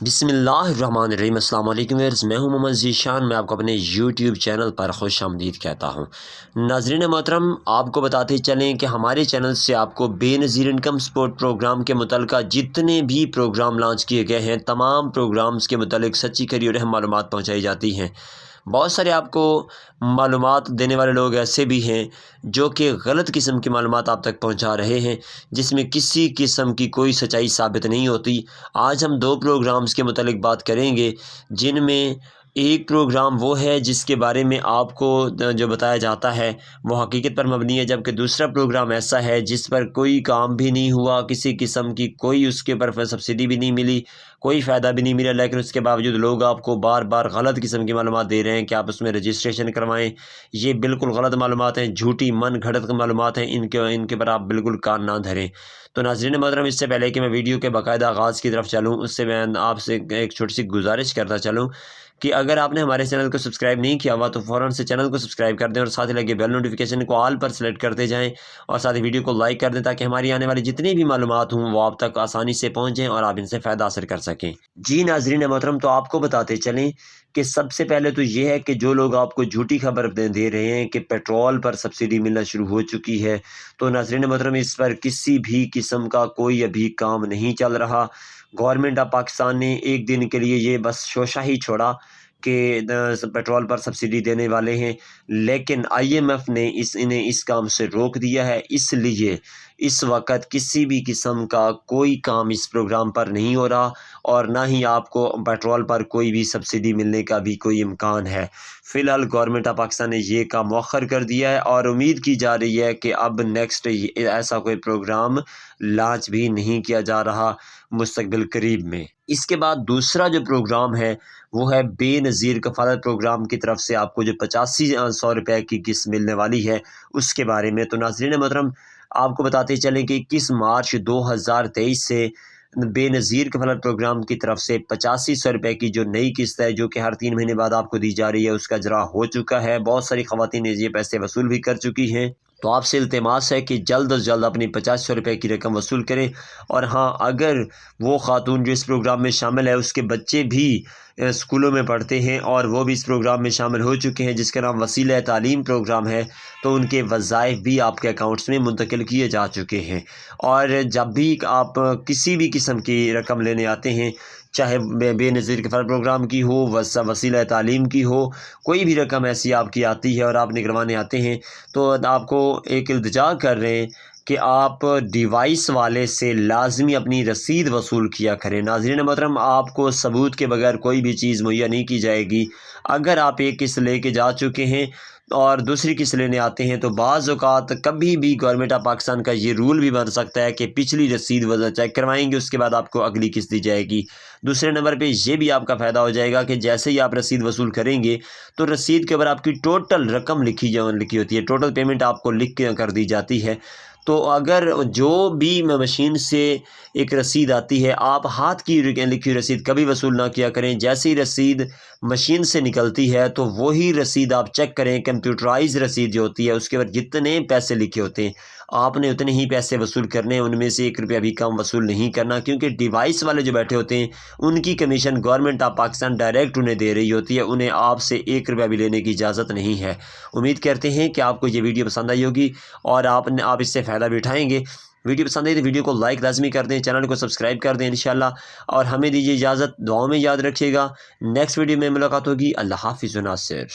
बिस्मिल्लाहिर्रहमानिर्रहीम। अस्सलाम वालेकुम व्यूअर्स, मैं हूं मोहम्मद ज़ीशान। मैं आपको अपने यूट्यूब चैनल पर खुशामदीद कहता हूं। नाज़रीन मोहतरम, आपको बताते चलें कि हमारे चैनल से आपको बेनज़ीर इनकम सपोर्ट प्रोग्राम के मुतल्लिक़ जितने भी प्रोग्राम लॉन्च किए गए हैं, तमाम प्रोग्राम्स के मुतल्लिक़ सच्ची खरी और अहम मालूमात पहुँचाई जाती हैं। बहुत सारे आपको मालूमात देने वाले लोग ऐसे भी हैं जो कि गलत किस्म की मालूमात आप तक पहुंचा रहे हैं, जिसमें किसी किस्म की कोई सच्चाई साबित नहीं होती। आज हम दो प्रोग्राम्स के मुतालिक बात करेंगे, जिनमें एक प्रोग्राम वो है जिसके बारे में आपको जो बताया जाता है वो हकीकत पर मबनी है, जबकि दूसरा प्रोग्राम ऐसा है जिस पर कोई काम भी नहीं हुआ, किसी किस्म की कोई उसके ऊपर सब्सिडी भी नहीं मिली, कोई फ़ायदा भी नहीं मिला, लेकिन उसके बावजूद लोग आपको बार बार गलत किस्म की मालूमात दे रहे हैं कि आप उसमें रजिस्ट्रेशन करवाएं। ये बिल्कुल गलत मालूमात हैं, झूठी मन घड़त मालूमात हैं। इनके पर आप बिल्कुल कान ना धरें। तो नाज़रीन मोहतरम, इससे पहले कि मैं वीडियो के बाकायदा आगाज़ की तरफ चलूँ, उससे मैं आपसे एक छोटी सी गुजारिश करता चलूँ कि अगर आपने हमारे चैनल को सब्सक्राइब नहीं किया हुआ तो फ़ौरन से चैनल को सब्सक्राइब कर दें और साथ ही लगे बेल नोटिफिकेशन को ऑल पर सेलेक्ट करते जाएं और साथ ही वीडियो को लाइक कर दें, ताकि हमारी आने वाली जितनी भी मालूमात हों वो आप तक आसानी से पहुँचें और आप इनसे फ़ायदा हासिल कर सकें। जी नाज़रीन मोहतरम, तो आपको बताते चलें कि सबसे पहले तो ये है कि जो लोग आपको झूठी खबर दे रहे हैं कि पेट्रोल पर सब्सिडी मिलना शुरू हो चुकी है, तो नाज़रीन मोहतरम, इस पर किसी भी किस्म का कोई अभी काम नहीं चल रहा। गवर्नमेंट ऑफ पाकिस्तान ने एक दिन के लिए ये बस शोशा ही छोड़ा कि पेट्रोल पर सब्सिडी देने वाले हैं, लेकिन IMF ने इन्हें इस काम से रोक दिया है। इसलिए इस वक्त किसी भी किस्म का कोई काम इस प्रोग्राम पर नहीं हो रहा और ना ही आपको पेट्रोल पर कोई भी सब्सिडी मिलने का भी कोई इम्कान है। फ़िलहाल गवर्नमेंट ऑफ पाकिस्तान ने ये काम मौखर कर दिया है और उम्मीद की जा रही है कि अब नेक्स्ट ऐसा कोई प्रोग्राम लॉन्च भी नहीं किया जा रहा मुस्तकबिल करीब में। इसके बाद दूसरा जो प्रोग्राम है वो है बेनज़ीर कफ़ालत प्रोग्राम की तरफ से आपको जो 8500 रुपये की किस्त मिलने वाली है, उसके बारे में। तो नाज़रीन मोहतरम, आपको बताते चलें कि 21 मार्च 2023 से बेनज़ीर कफ़ालत प्रोग्राम की तरफ से 8500 रुपये की जो नई किस्त है, जो कि हर 3 महीने बाद आपको दी जा रही है, उसका इजरा हो चुका है। बहुत सारी ख़वातीन ये पैसे वसूल भी कर चुकी हैं। तो आपसे इल्तिमास है कि जल्द अज़ जल्द अपनी 8500 रुपये की रकम वसूल करें। और हाँ, अगर वो ख़ातून जो इस प्रोग्राम में शामिल है उसके बच्चे भी स्कूलों में पढ़ते हैं और वो भी इस प्रोग्राम में शामिल हो चुके हैं, जिसका नाम वसीला तालीम प्रोग्राम है, तो उनके वज़ाइफ भी आपके अकाउंट्स में मुंतकिल किए जा चुके हैं। और जब भी आप किसी भी किस्म की रकम लेने आते हैं, चाहे बेनज़ीर कफ़ालत प्रोग्राम की हो, वसीला तालीम की हो, कोई भी रकम ऐसी आपकी आती है और आप निकलवाने आते हैं, तो आपको एक इल्तिजा कर रहे हैं कि आप डिवाइस वाले से लाजमी अपनी रसीद वसूल किया करें। नाज़रीन मोहतरम, आपको सबूत के बगैर कोई भी चीज़ मुहैया नहीं की जाएगी। अगर आप एक किस्त लेके जा चुके हैं और दूसरी किस्त लेने आते हैं, तो बाज़ औक़ात कभी भी गवर्नमेंट ऑफ पाकिस्तान का ये रूल भी बन सकता है कि पिछली रसीद वजह चेक करवाएंगे, उसके बाद आपको अगली किस्त दी जाएगी। दूसरे नंबर पे ये भी आपका फ़ायदा हो जाएगा कि जैसे ही आप रसीद वसूल करेंगे तो रसीद के ऊपर आपकी टोटल रकम लिखी होती है, टोटल पेमेंट आपको लिख कर दी जाती है। तो अगर जो भी मशीन से एक रसीद आती है, आप हाथ की लिखी रसीद कभी वसूल ना किया करें। जैसे ही रसीद मशीन से निकलती है तो वही रसीद आप चेक करें। कंप्यूटराइज रसीद जो होती है उसके ऊपर जितने पैसे लिखे होते हैं आपने उतने ही पैसे वसूल करने हैं, उनमें से 1 रुपया भी कम वसूल नहीं करना, क्योंकि डिवाइस वाले जो बैठे होते हैं उनकी commission government of Pakistan direct उन्हें दे रही होती है, उन्हें आपसे 1 रुपया भी लेने की इजाज़त नहीं है। उम्मीद करते हैं कि आपको ये वीडियो पसंद आई होगी और आप इससे फ़ायदा भी उठाएँगे। वीडियो पसंद आई तो वीडियो को लाइक लाज़मी कर दें, चैनल को सब्सक्राइब कर दें इंशाल्लाह, और हमें दीजिए इजाज़त। दुआओं में याद रखिएगा। नेक्स्ट वीडियो में मुलाकात होगी। अल्लाह हाफ़िज़ व नासिर।